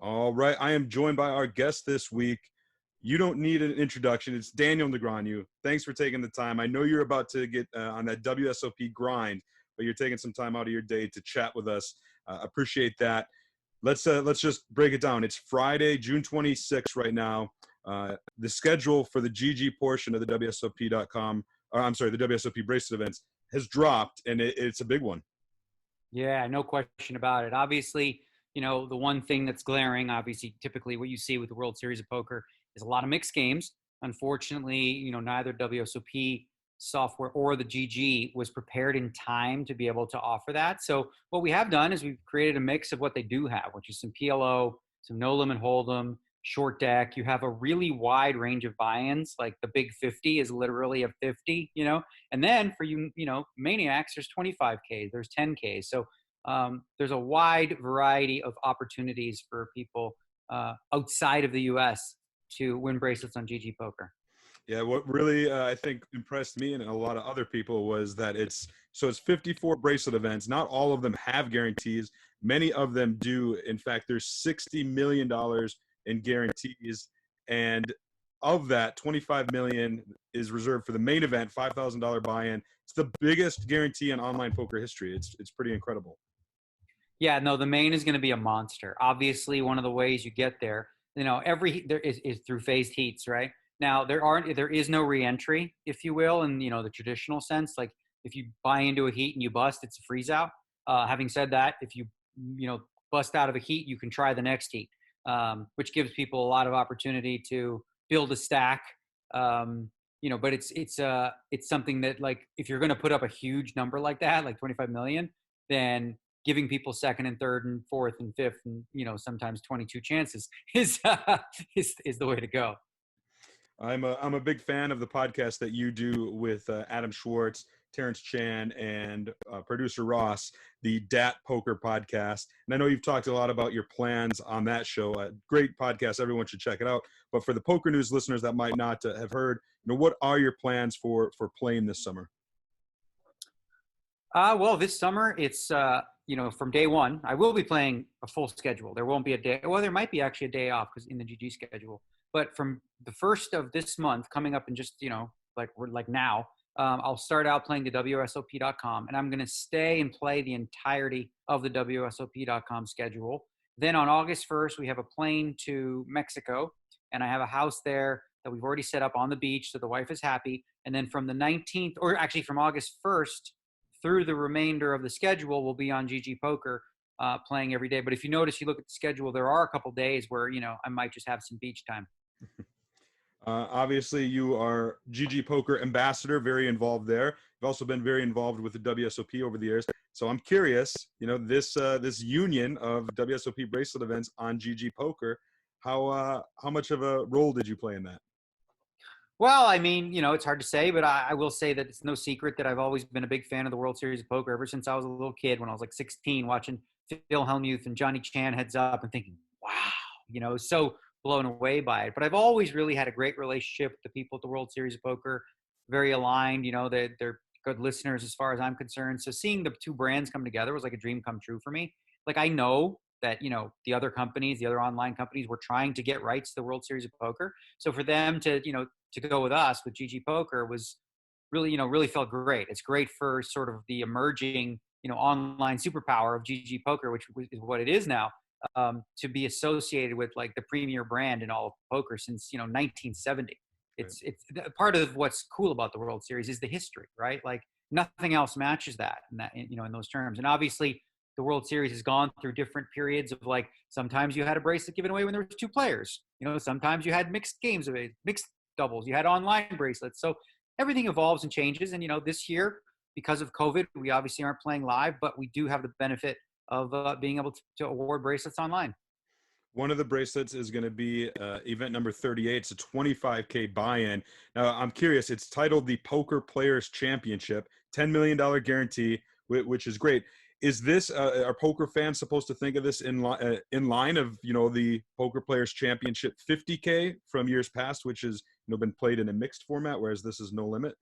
All right. I am joined by our guest this week. You don't need an introduction. It's Daniel Negreanu. Thanks for taking the time. I know you're about to get on that WSOP grind, but you're taking some time out of your day to chat with us. Appreciate that. Let's just break it down. It's Friday, June 26th right now. The schedule for the GG portion of the WSOP.com, or I'm sorry, the WSOP bracelet events has dropped, and it's a big one. Yeah, no question about it. Obviously, the one thing that's glaring, obviously, typically what you see with the World Series of Poker is a lot of mixed games. Unfortunately, neither WSOP software or the GG was prepared in time to be able to offer that. So what we have done is we've created a mix of what they do have, which is some PLO, some no limit hold'em, short deck. You have a really wide range of buy-ins. Like the big 50 is literally a 50, and then for you, maniacs, there's 25K, there's 10K. So there's a wide variety of opportunities for people outside of the US to win bracelets on GGpoker. Yeah, what really I think impressed me and a lot of other people was that it's 54 bracelet events. Not all of them have guarantees. Many of them do. In fact, there's $60 million in guarantees, and of that, 25 million is reserved for the main event, $5,000 buy-in. It's the biggest guarantee in online poker history. It's pretty incredible. Yeah, no, the main is going to be a monster. Obviously, one of the ways you get there, there is through phased heats, right? Now there is no reentry, if you will, in the traditional sense. Like if you buy into a heat and you bust, it's a freeze out. Having said that, if you bust out of a heat, you can try the next heat, which gives people a lot of opportunity to build a stack. But it's something that, like, if you're going to put up a huge number like that, like 25 million, then giving people second and third and fourth and fifth and sometimes 22 chances is the way to go. I'm a big fan of the podcast that you do with Adam Schwartz, Terrence Chan, and producer Ross, the Dat Poker podcast. And I know you've talked a lot about your plans on that show. Great podcast. Everyone should check it out. But for the PokerNews listeners that might not have heard, what are your plans for playing this summer? Well, this summer it's from day one, I will be playing a full schedule. There won't be a day. Well, there might be actually a day off because in the GG schedule. But from the first of this month, coming up in just, like now, I'll start out playing the WSOP.com, and I'm going to stay and play the entirety of the WSOP.com schedule. Then on August 1st, we have a plane to Mexico, and I have a house there that we've already set up on the beach, so the wife is happy. And then from the 19th, or actually from August 1st through the remainder of the schedule, we'll be on GGpoker playing every day. But if you notice, you look at the schedule, there are a couple days where, I might just have some beach time. Obviously, you are GGpoker ambassador, very involved there. You've also been very involved with the WSOP over the years. So I'm curious, this union of WSOP bracelet events on GGpoker, how much of a role did you play in that? Well, I mean, it's hard to say, but I will say that it's no secret that I've always been a big fan of the World Series of Poker ever since I was a little kid, when I was like 16, watching Phil Hellmuth and Johnny Chan heads up and thinking, wow, so blown away by it. But I've always really had a great relationship with the people at the World Series of Poker, very aligned. They're good listeners as far as I'm concerned. So seeing the two brands come together was like a dream come true for me. Like, I know that, the other companies, the other online companies were trying to get rights to the World Series of Poker. So for them to go with us with GGpoker was really, really felt great. It's great for sort of the emerging, online superpower of GGpoker, which is what it is now, to be associated with like the premier brand in all of poker since, 1970. It's part of what's cool about the World Series is the history, right? Like nothing else matches that, in those terms. And obviously the World Series has gone through different periods of, like, sometimes you had a bracelet given away when there was two players, sometimes you had mixed games of it, mixed doubles, you had online bracelets. So everything evolves and changes. And, this year, because of COVID, we obviously aren't playing live, but we do have the benefit of being able to award bracelets online. One of the bracelets is going to be event number 38. It's a 25K buy-in. Now, I'm curious. It's titled the Poker Players Championship, $10 million guarantee, which is great. Is this, are poker fans supposed to think of this in line of, the Poker Players Championship 50K from years past, which has, been played in a mixed format, whereas this is no limit?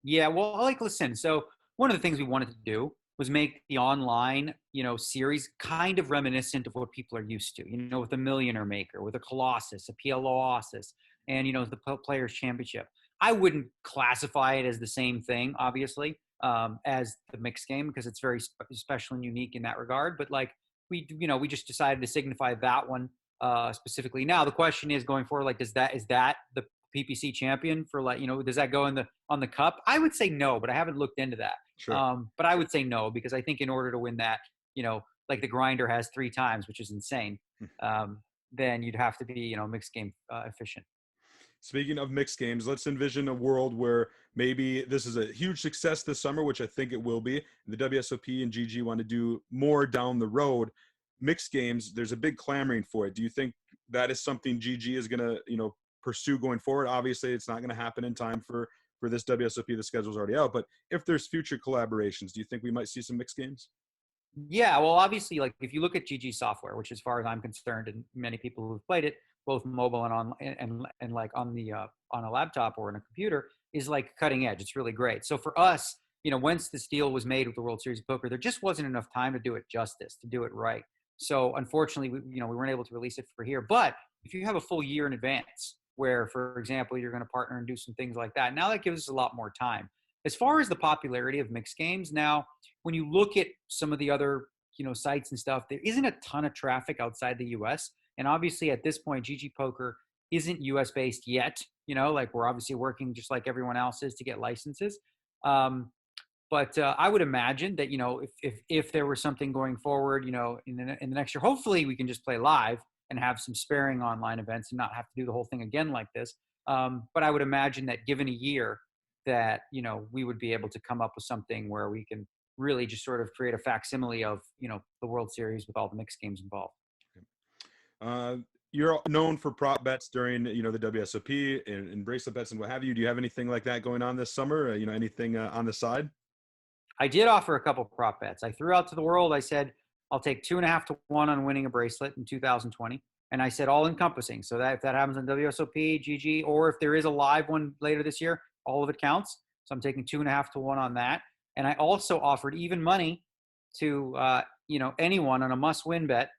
Yeah, well, listen, so one of the things we wanted to do was make the online, series kind of reminiscent of what people are used to, with a Millionaire Maker, with a Colossus, a PLO Ossus, and, the Players Championship. I wouldn't classify it as the same thing, obviously, as the mixed game, because it's very special and unique in that regard. But like we just decided to signify that one specifically. Now the question is going forward, like, is that the PPC champion for, like, does that go on the cup? I would say no, but I haven't looked into that. Sure. But I would say no, because I think in order to win that, like the Grinder has 3 times, which is insane. Then you'd have to be, mixed game efficient. Speaking of mixed games, let's envision a world where maybe this is a huge success this summer, which I think it will be. The WSOP and GG want to do more down the road. Mixed games, there's a big clamoring for it. Do you think that is something GG is going to, pursue going forward? Obviously, it's not going to happen in time for this WSOP. The schedule's already out. But if there's future collaborations, do you think we might see some mixed games? Yeah, well, obviously, like if you look at GG software, which as far as I'm concerned, and many people who've played it, both mobile and on and like on a laptop or in a computer, is like cutting edge. It's really great. So for us, once this deal was made with the World Series of Poker, there just wasn't enough time to do it justice, to do it right. So unfortunately, we weren't able to release it for here. But if you have a full year in advance, where, for example, you're going to partner and do some things like that, now that gives us a lot more time. As far as the popularity of mixed games, now when you look at some of the other sites and stuff, there isn't a ton of traffic outside the U.S. And obviously, at this point, GGpoker isn't U.S. based yet. Like we're obviously working just like everyone else is to get licenses. But I would imagine that if there was something going forward, in the next year, hopefully we can just play live and have some sparing online events and not have to do the whole thing again like this. But I would imagine that given a year, that we would be able to come up with something where we can really just sort of create a facsimile of the World Series with all the mixed games involved. You're known for prop bets during the WSOP and bracelet bets and what have you. Do you have anything like that going on this summer? Anything on the side? I did offer a couple prop bets. I threw out to the world. I said I'll take 2.5 to 1 on winning a bracelet in 2020, and I said all encompassing. So that if that happens on WSOP, GG, or if there is a live one later this year, all of it counts. So I'm taking 2.5 to 1 on that. And I also offered even money to anyone on a must-win bet,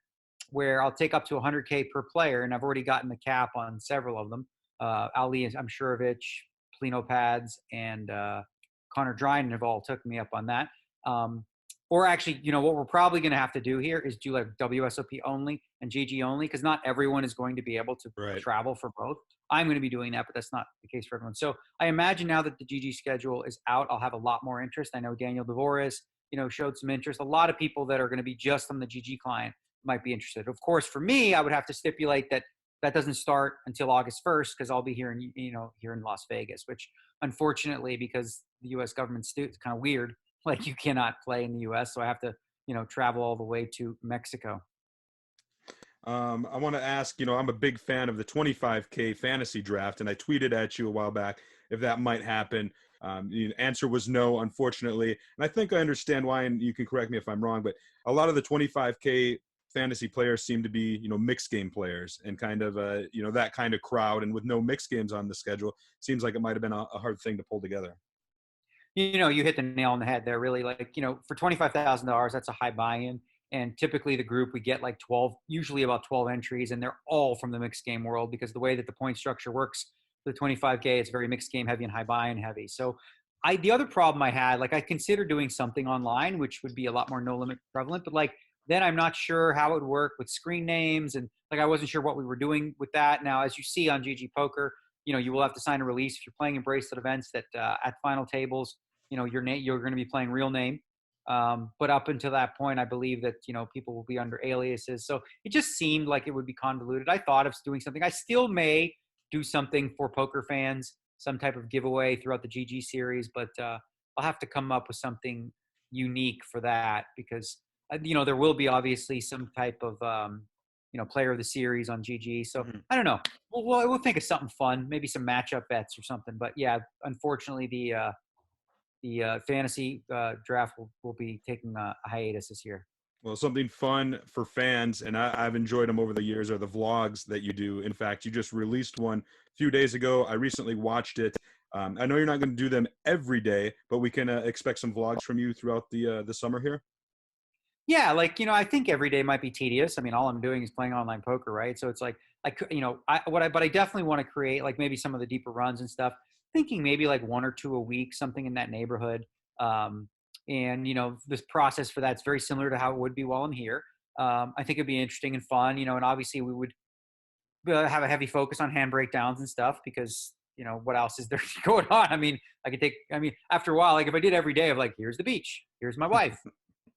where I'll take up to 100K per player, and I've already gotten the cap on several of them. Ali, I'm Shurovich, Plino Pads, and Connor Dryden have all took me up on that. Or actually, what we're probably going to have to do here is do like WSOP only and GG only, because not everyone is going to be able to travel for both. I'm going to be doing that, but that's not the case for everyone. So I imagine now that the GG schedule is out, I'll have a lot more interest. I know Daniel Negreanu, showed some interest. A lot of people that are going to be just on the GG client might be interested. Of course, for me, I would have to stipulate that doesn't start until August 1st, because I'll be here in Las Vegas, which unfortunately, because the U.S. government's it's kind of weird, like you cannot play in the U.S., so I have to travel all the way to Mexico. I want to ask, I'm a big fan of the 25K fantasy draft, and I tweeted at you a while back if that might happen. The answer was no, unfortunately. And I think I understand why, and you can correct me if I'm wrong, but a lot of the 25K fantasy players seem to be, mixed game players and kind of, that kind of crowd. And with no mixed games on the schedule, seems like it might have been a hard thing to pull together. You hit the nail on the head there, really. Like, for $25,000, that's a high buy-in. And typically the group, we get like 12, usually about 12 entries, and they're all from the mixed game world, because the way that the point structure works for the 25K, it's very mixed game heavy and high buy-in heavy. So the other problem I had, like I considered doing something online, which would be a lot more no limit prevalent, but like, then I'm not sure how it would work with screen names. And like, I wasn't sure what we were doing with that. Now, as you see on GGpoker, you will have to sign a release if you're playing in bracelet events that at final tables, you're going to be playing real name. But up until that point, I believe that, people will be under aliases. So it just seemed like it would be convoluted. I thought of doing something. I still may do something for poker fans, some type of giveaway throughout the GG series, but I'll have to come up with something unique for that, because, there will be obviously some type of, player of the series on GG. So I don't know. We'll think of something fun, maybe some matchup bets or something. But yeah, unfortunately, the fantasy draft will be taking a hiatus this year. Well, something fun for fans, and I've enjoyed them over the years, are the vlogs that you do. In fact, you just released one a few days ago. I recently watched it. I know you're not going to do them every day, but we can expect some vlogs from you throughout the summer here. Yeah, like, I think every day might be tedious. I mean, all I'm doing is playing online poker, right? So it's like, but I definitely want to create like maybe some of the deeper runs and stuff. Thinking maybe like one or two a week, something in that neighborhood. And this process for that's very similar to how it would be while I'm here. I think it'd be interesting and fun, and obviously we would have a heavy focus on hand breakdowns and stuff because what else is there going on? I mean, after a while, like if I did every day of like, here's the beach, here's my wife,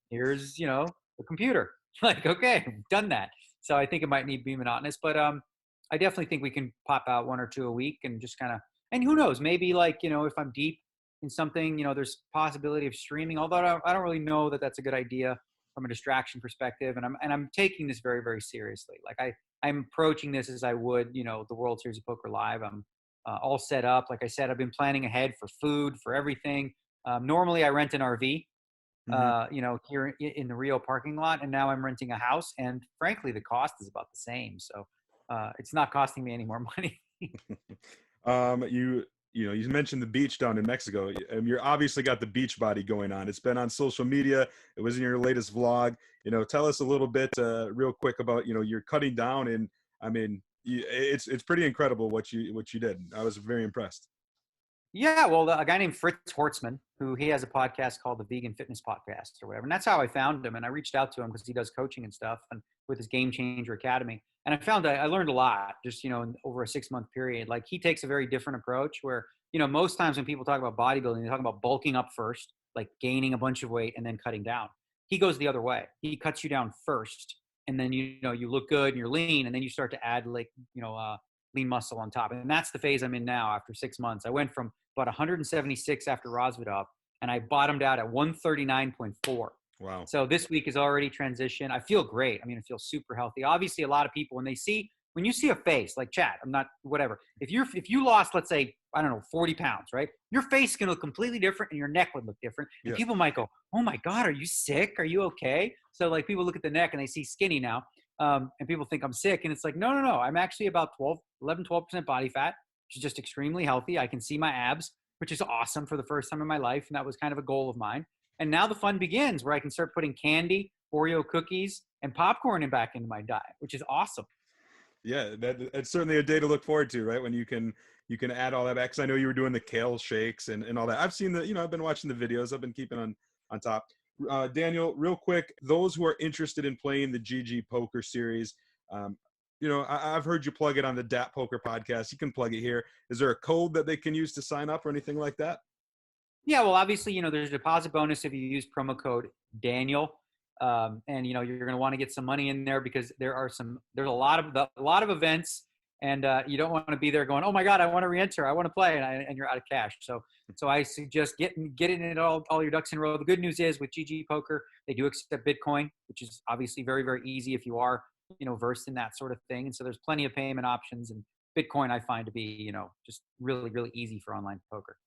here's the computer, like, okay, I've done that. So I think it might need to be monotonous, but I definitely think we can pop out one or two a week and just kind of, and who knows, maybe like if I'm deep in something, there's possibility of streaming, although I don't really know that that's a good idea from a distraction perspective. And I'm taking this very, very seriously. Like I'm approaching this as I would the World Series of Poker live. I'm all set up, like I said. I've been planning ahead for food, for everything. Normally I rent an RV Hmm. here in the Rio parking lot. And now I'm renting a house. And frankly, the cost is about the same. So it's not costing me any more money. You mentioned the beach down in Mexico. You're obviously got the beach body going on. It's been on social media. It was in your latest vlog. Tell us a little bit, real quick about you're cutting down, and I mean, it's pretty incredible what you did. I was very impressed. Yeah, well, a guy named Fritz Hortzman, who he has a podcast called the Vegan Fitness Podcast or whatever. And that's how I found him. And I reached out to him because he does coaching and stuff and with his Game Changer Academy. And I found I learned a lot just, over a 6-month period. Like he takes a very different approach where, most times when people talk about bodybuilding, they talk about bulking up first, like gaining a bunch of weight and then cutting down. He goes the other way. He cuts you down first. And then, you look good and you're lean. And then you start to add like, lean muscle on top. And that's the phase I'm in now after 6 months. I went from about 176 after Rosvidov, and I bottomed out at 139.4. Wow. So this week is already transition. I feel great. I mean, I feel super healthy. Obviously, a lot of people when you see a face like Chad, I'm not whatever. If you lost, let's say, I don't know, 40 pounds, right? Your face is gonna look completely different, and your neck would look different. And Yes. people might go, "Oh my God, are you sick? Are you okay?" So like people look at the neck and they see skinny now, and people think I'm sick, and it's like, no. I'm actually about 12% body fat, which is just extremely healthy. I can see my abs, which is awesome for the first time in my life. And that was kind of a goal of mine. And now the fun begins where I can start putting candy, Oreo cookies, and popcorn back into my diet, which is awesome. Yeah, that's certainly a day to look forward to, right? When you can add all that back. Because I know you were doing the kale shakes and all that. I've seen I've been watching the videos. I've been keeping on top. Daniel, real quick, those who are interested in playing the GGpoker series, um, I've heard you plug it on the Dat Poker podcast. You can plug it here. Is there a code that they can use to sign up or anything like that? Yeah, well, obviously, there's a deposit bonus if you use promo code Daniel, and you're going to want to get some money in there because there's a lot of events, and you don't want to be there going, oh my God, I want to re-enter, I want to play, and you're out of cash. So I suggest getting it all your ducks in a row. The good news is with GGpoker, they do accept Bitcoin, which is obviously very, very easy if you are versed in that sort of thing. And so there's plenty of payment options, and Bitcoin I find to be just really, really easy for online poker.